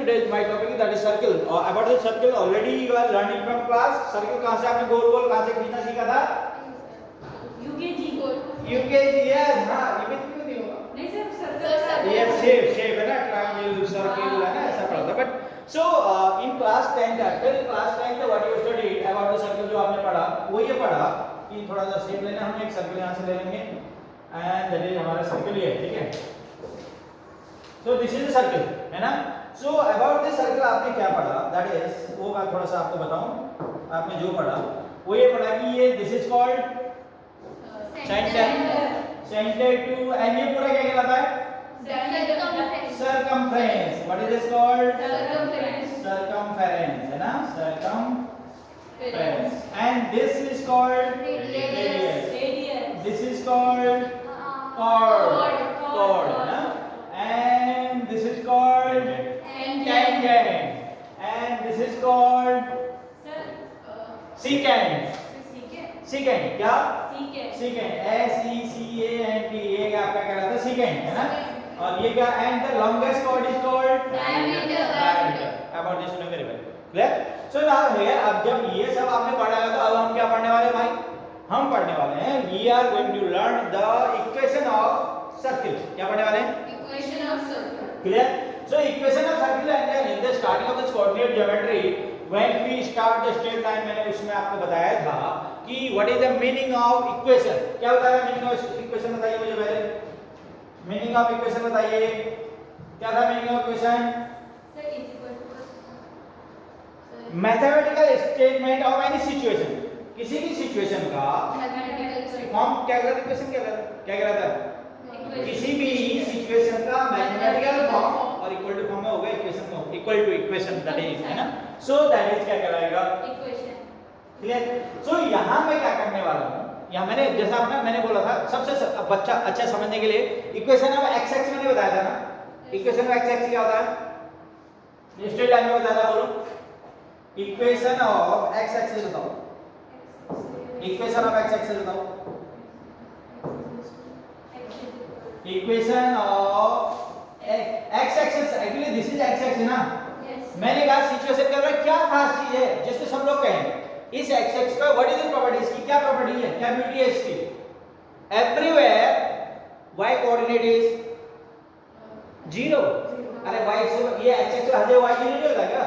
today's my topic that is circle. About the circle already you are learning from class. Circle कहाँ से आपने गोल गोल कहाँ से खींचना सीखा था? UKG yes हाँ UKG क्यों नहीं होगा? नहीं सर सर्कल Yes shape है ना triangle circle है ना ऐसा पढ़ा था but so in class 10 till class 10 what you studied about the circle जो आपने पढ़ा वो ये पढ़ा कि थोड़ा सा shape लेना हमने एक circle यहाँ से ले लेंगे and that is हमारा circle ये है ठीक है so this is the circle है ना so about this circle आपने क्या पढ़ा that is वो मैं थोड़ा सा आपको बताऊं आपने जो पढ़ा वो ये पढ़ा कि ये this is called center to and ये पूरा क्या कहलाता है circumference what is this called circumference है ना circumference and this is called radius this is called chord है ना and this is called tangent and this is called secant secant क्या secant SECANT ये आपका क्या रहता है secant है ना और ये क्या and the longest chord is called diameter about this very well clear so now here अब जब ये सब आपने पढ़ा है तो अब हम क्या पढ़ने वाले हैं भाई हम पढ़ने वाले हैं we are going to learn the equation of circle क्या पढ़ने वाले हैं equation of circle clear so equation of circle and then in the starting of this coordinate geometry when we start the straight line मैंने उसमें आपको बताया था कि what is the meaning of equation क्या बताया meaning of equation बताइए मुझे पहले meaning of equation बताइए क्या था meaning of equation mathematical statement of any situation किसी भी situation का फॉर्म क्या कहता है इक्वेशन क्या कहता है किसी भी सिचुएशन का मैथमेटिकल फॉर्म और इक्वल टू फॉर्म में होगा इक्वेशन में equal to equation that is है ना सो दैट इज क्या कहलाएगा इक्वेशन क्लियर सो यहां मैं क्या करने वाला हूं यहां मैंने जैसा आपने मैंने बोला था सबसे बच्चा अच्छा समझने के लिए इक्वेशन ऑफ एक्स एक्स मैंने बताया था ना इक्वेशन ऑफ एक्स एक्स क्या होता है स्ट्रेट लाइन में बताया था बोलो इक्वेशन ऑफ एक्स एक्स बताओ इक्वेशन ऑफ एक्स एक्स बताओ equation of x axis actually this is x axis ना yes मैंने कहा सिचुएशन के अंदर क्या खास चीज है जिसको सब लोग कहें इस x axis का व्हाट इज द प्रॉपर्टी इसकी क्या प्रॉपर्टी है क्या ब्यूटी है इसकी एवरीवेयर y कोऑर्डिनेट इज 0 अरे y से ये x axis हजे y नहीं होता क्या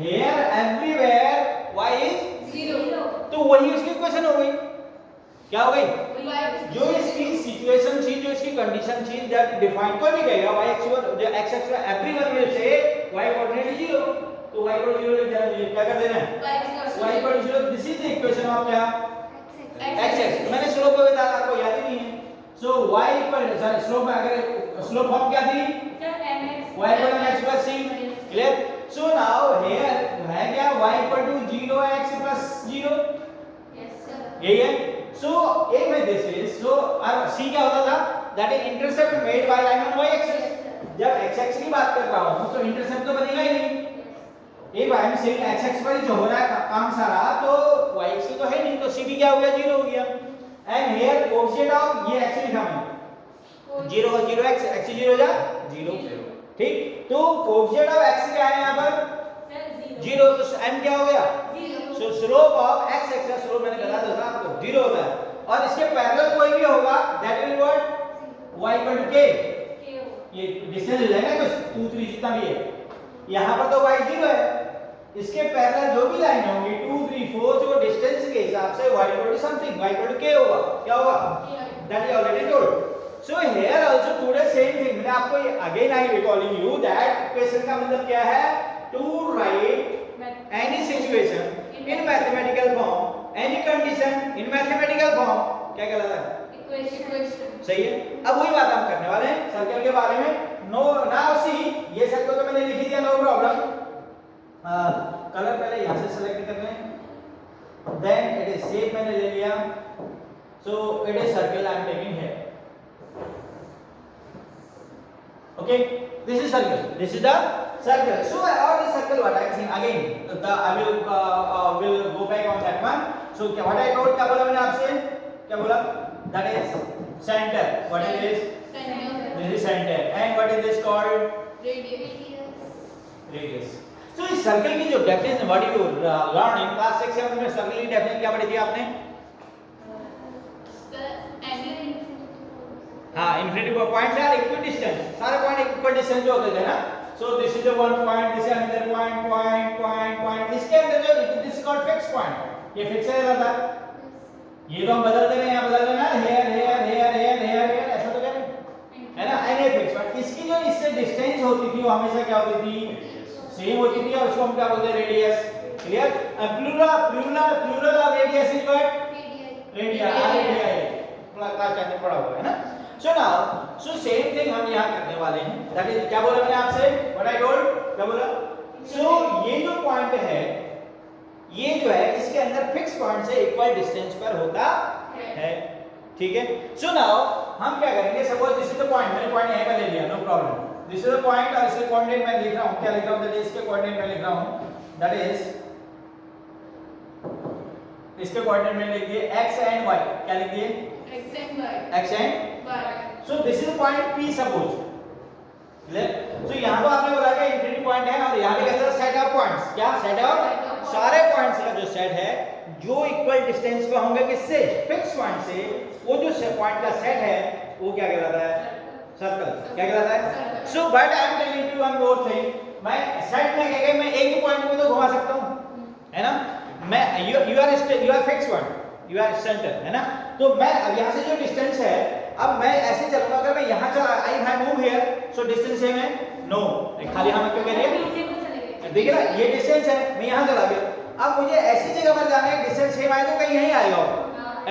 here everywhere y is 0 तो वही उसकी इक्वेशन हो गई क्या हो गई जो इसकी सिचुएशन थी जो इसकी कंडीशन थी दैट डिफाइन कोई भी कहेगा y एक्सिस जो x axis everyone will say y coordinate 0 तो y को 0 लिख देना क्या कर देना y को 0 this is the equation of क्या x एक्सिस मैंने स्लोप को बताया आपको याद ही नहीं है सो y इक्वल स्लोप अगर स्लोप फॉर्म क्या थी y equal x c clear so now here है क्या y इक्वल टू 0x 0 यही है so a by this is so c क्या होता था that is intercept made by line on y axis जब x axis की बात कर रहा हूं तो इंटरसेप्ट तो बनेगा ही नहीं ए भाई से x axis पर जो हो रहा है काम सारा तो y axis तो है नहीं तो c भी क्या हो गया 0 हो गया एंड हियर कोएफिशिएंट ऑफ ये x लिखा मैंने 0 0 x 0 जा 0 ठीक तो कोएफिशिएंट ऑफ x क्या है यहां पर 0 तो m क्या हो गया सो slope of x axis slope मैंने बता दिया था आपको 0 होता है और इसके पैरेलल कोई भी होगा that will what y equal to k ये डिस्टेंस हो जाएगा कुछ 2 3 जितना भी है यहां पर तो y 0 है इसके पैरेलल जो भी लाइन होंगी 2 3 4 जो डिस्टेंस के हिसाब से y equal to something y equal to k होगा क्या होगा that is already told so here also today same thing मैंने आपको again I recalling you that equation का मतलब क्या है to write any situation in mathematical form any condition in mathematical form क्या कहलाता है इक्वेशन सही है अब वही बात हम करने वाले हैं सर्कल के बारे में नो नाउ सी ये सर्कल तो मैंने लिख दिया नो प्रॉब्लम कलर पहले यहां से सेलेक्ट कर लें देन इट इज शेप मैंने ले लिया so it is circle I am taking here okay this is circle this is the circle so all the circle what I am saying again I will go back on that one so what I told क्या बोला मैंने आपसे क्या बोला that is center what it is this is center and what is this called radius radius. तो इस circle की जो definition what you learn in class 6 7 में सर्कल की डेफिनेशन क्या पढ़ी थी आपने? हाँ, infinity points are equal distance, सारे पॉइंट इक्वल डिस्टेंस जो होते थे ना। So this is the one point, this is another point, point इसके अंदर जो this is called fix point, ये फिक्स है रहता है। ये तो हम बदलते रहे, यहाँ बदल रहे ना, हेयर ऐसा तो कह रहे है ना, एन ए फिक्स पॉइंट। इसकी जो इससे डिस्टेंस होती थी वो हमेशा क्या होती थी? सेम होती थी, और उसको हम क्या बोलते हैं? Radius. Clear? Plural of radius is what? Radius. Class 10 में पढ़ा हुआ है ना। So now so same thing हम यहाँ करने वाले हैं। दैट इज क्या बोला मैंने आपसे? व्हाट आई टोल्ड, क्या बोला? सो ये जो पॉइंट है, ये जो है इसके अंदर फिक्स पॉइंट से इक्वल डिस्टेंस पर होता है। ठीक है। सो नाउ हम क्या करेंगे? Suppose this is the point, मैंने पॉइंट यहीं पर ले लिया, no problem. This is the point और इसके कोऑर्डिनेट मैं लिख रहा हूं, क्या लिख रहा हूं? दैट इज इसके कोऑर्डिनेट मैं लिख रहा हूं, दैट इज इसके कोऑर्डिनेट में लिख दिए x एंड y। क्या लिख दिए? x and y। So this is point P suppose. Clear? So यहां तो आपने बोला कि इंफिनिटी पॉइंट है, और यहां पे कैसा सेट ऑफ पॉइंट्स, क्या सेट ऑफ सारे पॉइंट्स का जो सेट है जो इक्वल डिस्टेंस पे होंगे किससे? फिक्स पॉइंट से। वो जो पॉइंट का सेट है वो क्या कहलाता है? सर्कल। क्या कहलाता है? So but I am telling you one more thing, मैं सेट में क्या मैं एक ही पॉइंट को तो घुमा सकता हूं, है ना। मैं you are fix one, you are centre, है ना। तो मैं अब यहां से जो डिस्टेंस है, अब मैं ऐसे चलूंगा, अगर मैं यहां चला, I move here, so distance same है? नो। खाली हम क्यों कह रहे हैं? देखिए ना, ये डिस्टेंस है, मैं यहां चला गया। अब मुझे ऐसी जगह पर जाना है, डिस्टेंस सेम आए तो कहीं यहीं आएगा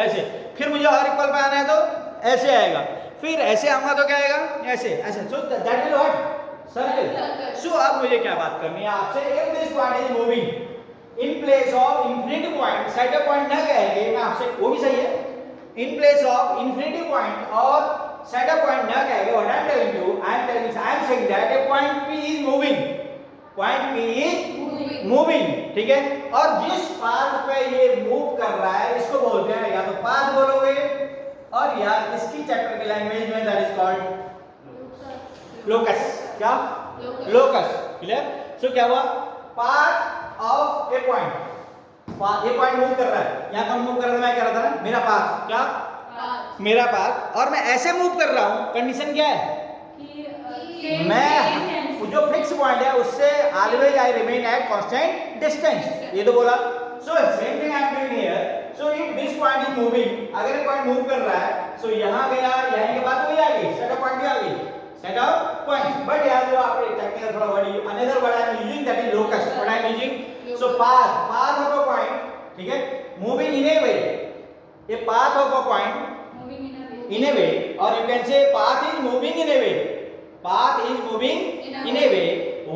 ऐसे, फिर मुझे और इक्वल पे आना है तो ऐसे आएगा, फिर ऐसे आऊंगा तो क्या आएगा? ऐसे ऐसे। So that will what? Circle. So अब मुझे क्या बात करनी है आपसे? If this point is moving in place of infinity point, centre point ना कहेंगे, मैं आपसे वो भी सही है, in place of infinity point और सेंटर पॉइंट ना कहेंगे, what I am telling you, I am saying that a point P is moving, point P is moving, ठीक है। और जिस पाथ पे ये मूव कर रहा है इसको बोलते हैं, या तो पाथ बोलोगे, और या इसकी चैप्टर की लैंग्वेज में दैट इज कॉल्ड लोकस। क्या? लोकस। क्लियर? सो क्या हुआ? पाथ ऑफ ए पॉइंट, ये पॉइंट मूव कर रहा है, यहां कौन मूव कर रहा था? मैं कह रहा था ना, मेरा पाथ। क्या? मेरा पाथ। और मैं ऐसे मूव कर रहा हूं, कंडीशन क्या है? मैं जो फिक्स पॉइंट है उससे always I remain at constant distance, ये तो बोला। सो same thing I am doing here. So if this point is moving, अगर ये पॉइंट मूव कर रहा है, सो यहां गया, यहां के बाद वही आ गई, सेट ऑफ पॉइंट भी आ गई, सेट ऑफ पॉइंट्स। बट यहां जो आपने टेक्निकल थोड़ा word, another word I am using, that is locus. What I am using? So path of a point, ठीक है, moving in A way, a path of a point in a way, or you can say path is moving in a way, path is moving in a way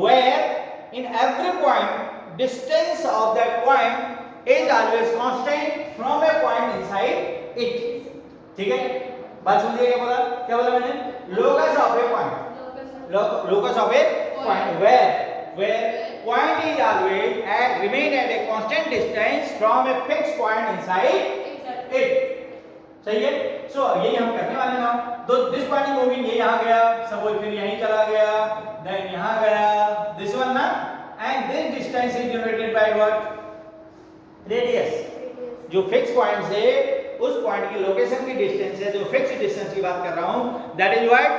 where in every point distance of that point is always constant from a point inside it। ठीक है, बात समझिए क्या बोला? क्या बोला मैंने? locus of a point, locus of a point where point is always remain at a constant distance from a fixed point inside it। सही है। सो यही हम करने वाले हैं। तो दिस पॉइंट इज मूविंग, ये यहां गया, सपोज फिर यहीं चला गया, देन यहां गया, दिस वन ना, and this distance is generated by what? Radius. जो फिक्स पॉइंट से उस पॉइंट की लोकेशन की डिस्टेंस है, जो फिक्स डिस्टेंस की बात कर रहा हूं, that is what?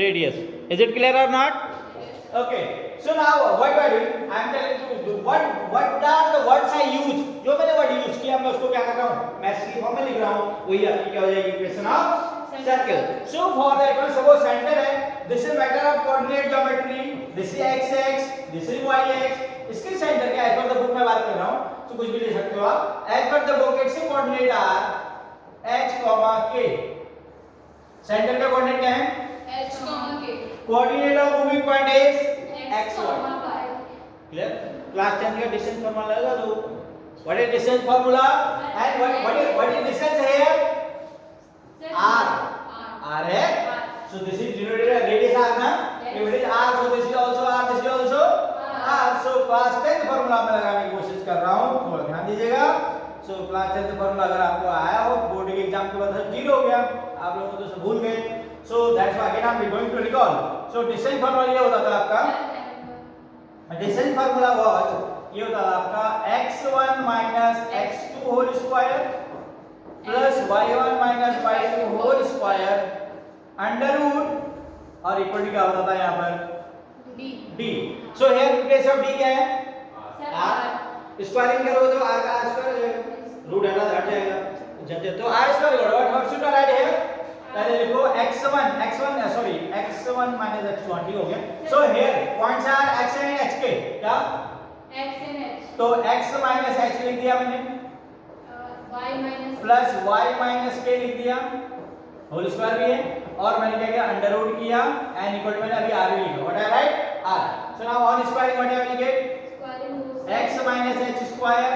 Radius. Is it clear और not? Okay, so now what you are doing? I am telling you what are the words I use. जो मैंने वर्ड यूज किया मैं उसको क्या कर रहा हूँ? मैथ्स की फॉर्म में लिख रहा हूँ, वही आपकी क्या हो जाएगी? Equation of circle. So for that one, suppose centre है, this is matter of coordinate geometry, this is x, this is y। इसके सेंटर क्या है? As per the book में बात कर रहा हूँ, तो कुछ भी ले सकते हो आप। As per the book, its coordinate are h, k। Centre का कोऑर्डिनेट क्या है? h, k। Coordinate of moving point is x, y। Clear? Class 10 का डिस्टेंस फार्मूला लगा दो। What is distance formula and what is distance here? r है। सो this is denoted radius r ना, if it is r, so this is also r, this is also r। So class 10 formula मैं लगाने की कोशिश कर रहा हूं, थोड़ा ध्यान दीजिएगा। सो क्लास 10 फार्मूला अगर आपको आया हो, बोर्ड के एग्जाम के बाद 0 हो गया, आप लोग तो भूल गए। So that's why again I'm going to recall. So distance formula ये होता था आपका एडिशन फार्मूला वाज ये होता है आपका x1 minus x2 whole square plus y1 minus y2 whole square under root और इक्वल टू क्या होता था यहाँ पर D. d। So here in place of d क्या है Sir, r। स्क्वायरिंग करो तो r का r स्क्वायर हो जाएगा, रूट है ना हट जाएगा। तो r square what should I right here, पहले लिखो x1 sorry x1 minus x2 ठीक हो गया। So here points are x and h के क्या, X and H. तो x minus h लिख दिया मैंने Y minus. Plus y minus k लिख दिया, होल स्क्वायर भी है, और मैंने क्या किया अंडर रूट किया n इक्वल टू मैंने अभी r भी लिखा, what I right r। So now on squaring what I will get Squaring goes x minus h square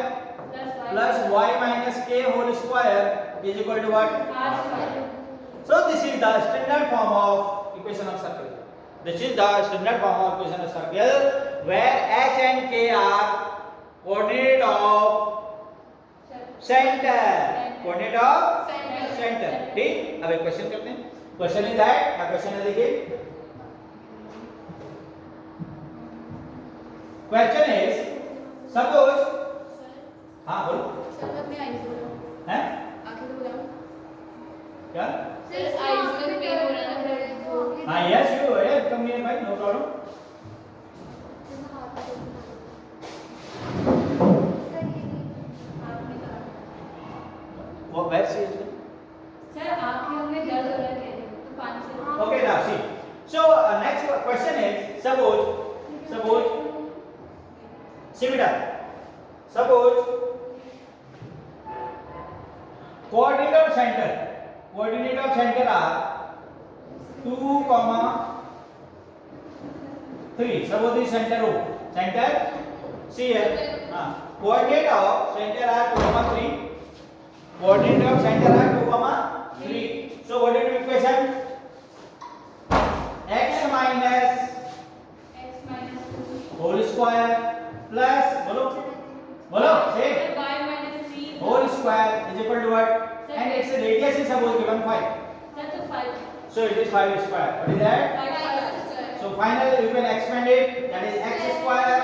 plus Y. plus y minus k whole square is equal to what? R square. So this is the standard form of equation of circle. This is the standard form of equation of circle where h and k are coordinate of center. Coordinate of center. ठीक, अब एक question करते हैं। Question is that, क्या question है देखिए। Question is suppose, हाँ बोलो सर मैं अपने आईज बोल हैं आंखें तो बुलाओ क्या, सर आईज में पेन हो रहा है हाँ यस यू है कम नहीं भाई नो प्रॉब्लम। वो वेर सी सर आंखें में दर्द हो रहा है तो पानी से okay now see, so next question is suppose see beta, suppose coordinate of center are 2, 3, suppose this center O, center see here, coordinate of center are 2, 3, coordinate of center are 2, 3, so what is the equation, x minus whole square plus बोलो say y minus 3 whole square is equal to what, and its radius is suppose given 5, sir तो 5 so it is 5 square, what is that, 5 square so finally you can expand it, that is x square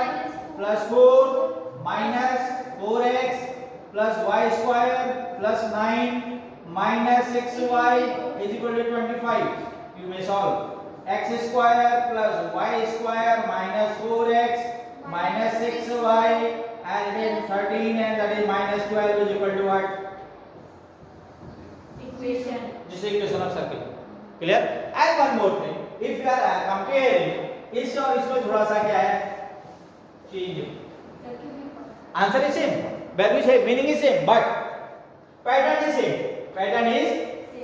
plus 4 minus 4x plus y square plus 9 minus 6y is equal to 25, you may solve x square plus y square minus 4x minus 6y and then 13 and that is minus 12 is equal to what, equation this is equation of circle, clear। and one more thing, if you are comparing इस और इसमें थोड़ा सा क्या है change, answer is same, value same, meaning is same, but pattern is same, pattern is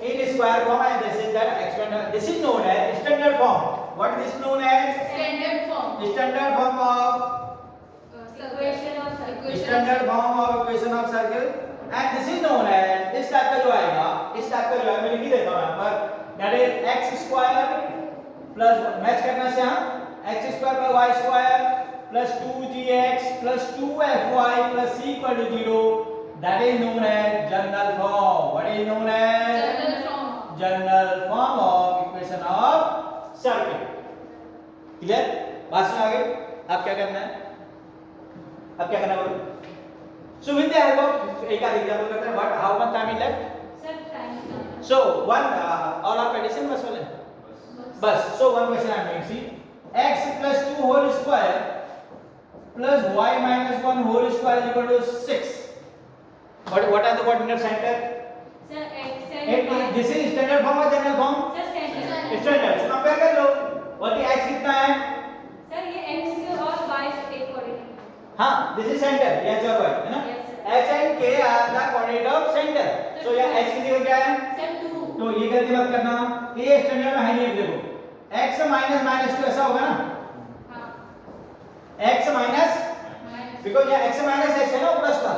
in square form and this is that expanded, this is known as standard form, what is known as standard form standard form of equation of circle standard form of equation of circle and this is known as, इस type का जो आएगा, इस type का जो है मैं लिख ही देता हूं यहां पर, that is x square plus match करना से हम x square plus y square plus 2gx plus 2fy plus c equal to 0, that is known as general form, what is known as general form of equation of circle, clear, बात समझ आ गई। अब क्या करना है, अब क्या करना है बोलो, so with the help of एक आध एग्जांपल करते हैं, what how much time is left, sir time so one all of addition बस वाले बस, so one question I am doing, see x plus 2 whole square plus y minus 1 whole square is equal to 6, what are the coordinate center, sir x and y this is standard form or general form, sir standard standard, so compare कर लो, और ये x कितना है, sir ये x और y से एक coordinate हाँ this is center, ये h और y है ना, Yes, sir. h and k are the coordinate of center, so ये h की जगह क्या है, सर 2 तो ये गलती मत करना, ये स्टैंडर्ड में है नहीं, देखो x माइनस माइनस 2 ऐसा होगा ना, हां x माइनस, माइनस बिकॉज़ ये x माइनस x है ना प्लस का,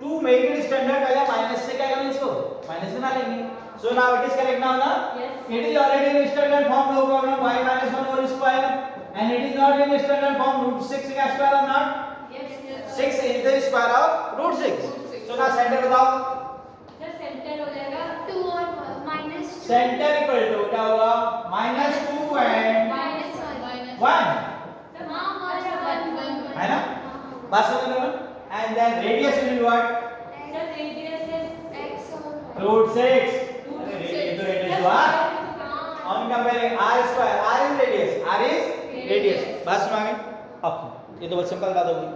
टू मेक इट स्टैंडर्ड पहले माइनस से क्या करेंगे इसको, माइनस बना लेंगे, so now it is correct now ना, Yes. It is already in standard form, no problem, y minus 1 whole square and it is not in standard form, root 6 का square or not, yes 6 is the square of root 6, so now center बताओ, sir centre हो जाएगा 2 और minus 2 centre equal to क्या होगा, -2 and -1 1, sir हां अच्छा बात समझ रहे हो? And then radius will be what? Sir radius है x और रूट 6। रूट अरे सिक्स। ये तो रेडियस हुआ। On comparing r square, r is radius, r is radius. बात समझ आ गई? अब ये तो बहुत सिंपल बात होगी।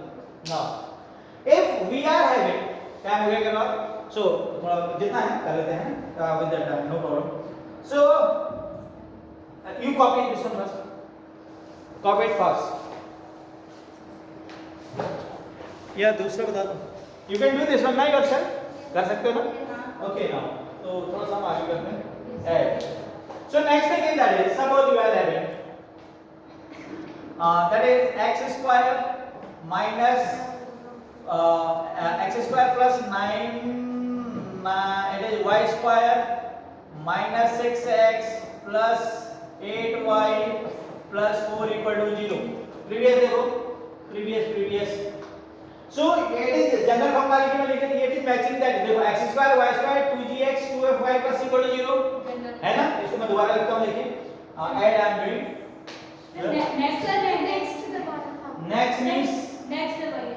Now, if we are having क्या हो गया करवा? So थोड़ा जितना है कर लेते हैं with that time, no problem. So you copy this one first. Copy it first. या दूसरा बता दो। You can do this one now yourself. कर सकते हो ना? Okay now. तो थोड़ा सा हम आगे करते हैं। Add. So next thing is that is suppose you are having that is x square minus x square plus 9 it is y square minus 6x plus 8y plus 4 equal to 0. Previous देखो previous. So it is general form वाली में लिखे it is matching that देखो x square y square 2gx 2fy plus equal to 0 है ना? इसको मैं दोबारा लिखता हूँ देखिए add I am doing next sir next to the bottom half. next means next है भाई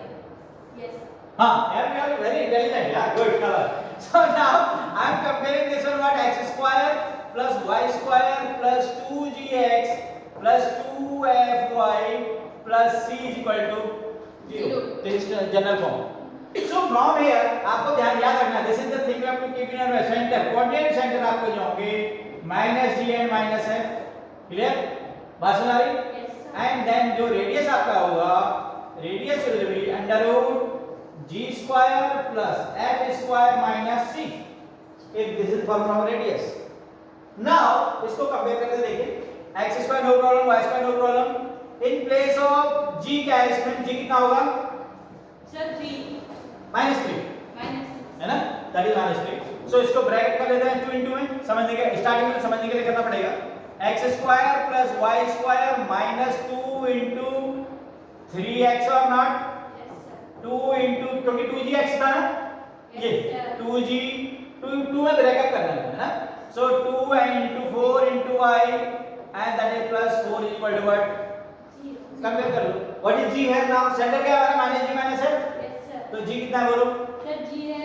यस हाँ यार you are very intelligent यार good color. So now I am comparing this one what x square plus y square plus 2gx plus 2fy plus c is equal to 0. This is general form. So from here आपको ध्यान याद रखना this is the thing you have to keep in your center coordinate center आपको जो होंगे minus g and minus f clear बात सुन आ रही and then जो रेडियस आपका होगा radius will be under root g square plus f square minus c if this is formula of radius. Now इसको compare करके देखिए x square no problem y square no problem in place of g क्या है इसमें g कितना होगा sir 3 minus 3 minus है ना that is minus 3. So इसको ब्रैकेट कर लेते हैं 2 into में समझने के स्टार्टिंग में समझने के लिए करना पड़ेगा x square plus y square minus 2 into 3x or not 2 into क्योंकि 2gx था ना ये 2g 2 में ब्रैकेट करना है ना so 2 into 4 into y and that is plus 4 is equal to what compare कर लो what is g है now सेंटर क्या आ रहा है minus g minus f yes sir तो g कितना है बोलो सर जी है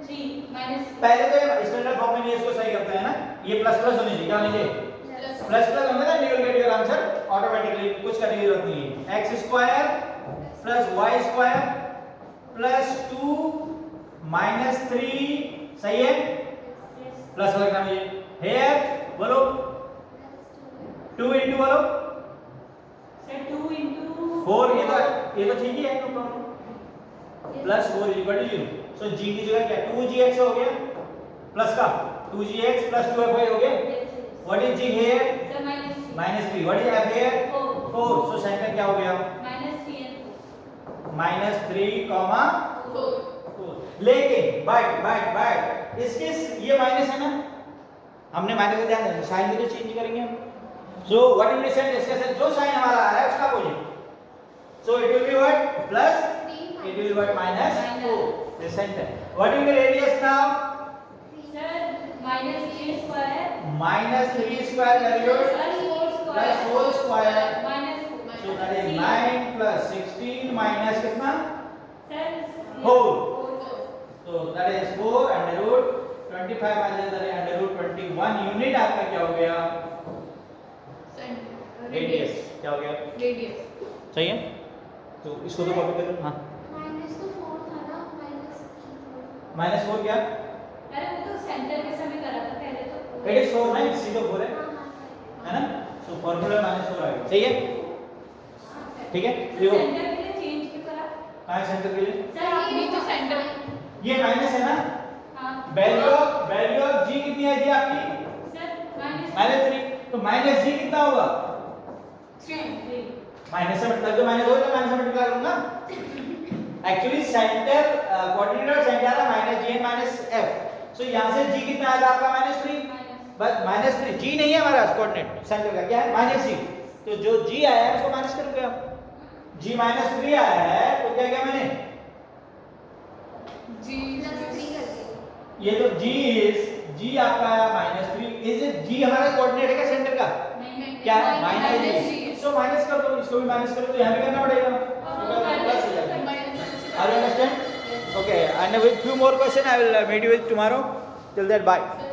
3 माइनस पहले तो स्टैंडर्ड फॉर्म में इसको सही करते हैं ना ये प्लस प्लस होनी चाहिए क्या होनी चाहिए प्लस प्लस होंगे ना you will get your answer automatically कुछ करने की जरूरत नहीं है x square plus y square plus 2 minus 3 सही है प्लस लगना मुझे here बोलो 2 into बोलो सर 2 into 4 ये तो ठीक ही है no problem plus 4 equal to 0 so g की जगह क्या 2gx हो गया प्लस का 2gx plus 2fy हो गया what is g here sir minus 3 -3 what is f here 4 4 so centre क्या हो गया माइनस 3 and -3, 4 लेकिन बट इसके ये माइनस है ना हमने माइनस का ध्यान देना साइन भी तो चेंज करेंगे हम so what will be sent इसका जो साइन हमारा आ रहा है उसका opposite so it will be what plus it will be what minus 4 the center what will be radius now sir minus 3 square minus 3 square values plus 4 square plus 4 square minus so that is 9 plus 16 minus कितना sir 4 so that is 4 under root 25 minus that is under root 21 unit आपका क्या हो गया radius क्या हो गया radius सही है तो इसको तो कॉपी कर लो हां माइनस तो 4 था ना -4 क्या अरे वो तो सेंटर के समय करा था पहले तो it is 4 ना इसी तो 4 है है ना सो फार्मूला -4 आ गया सही है ठीक है देखो सेंटर के लिए चेंज क्यों करा कहां सेंटर के लिए सर आपने तो सेंटर ये माइनस है ना हां वैल्यू ऑफ g कितनी है जी आपकी सर माइनस -3 तो माइनस g कितना होगा 3 माइनस से मल्टीप्लाई तो माइनस होगा माइनस से मल्टीप्लाई करूंगा एक्चुअली सेंटर कोऑर्डिनेट सेंटर है -g and -f सो यहां से g कितना आएगा आपका -3 बस -3 g नहीं है हमारा कोऑर्डिनेट सेंटर का क्या है -g तो जो g आया है उसको माइनस करोगे आप g -3 आया है तो क्या किया मैंने +3 कर दिया ये तो g आपका आया -3 इज इट g हमारा कोऑर्डिनेट है क्या सेंटर का नहीं क्या है -g सो माइनस कर दो इसको भी माइनस कर दो तो यहां भी करना पड़ेगा और प्लस हो जाएगा Are you understand? Okay, and with few more question I will meet you with tomorrow. Till that, bye.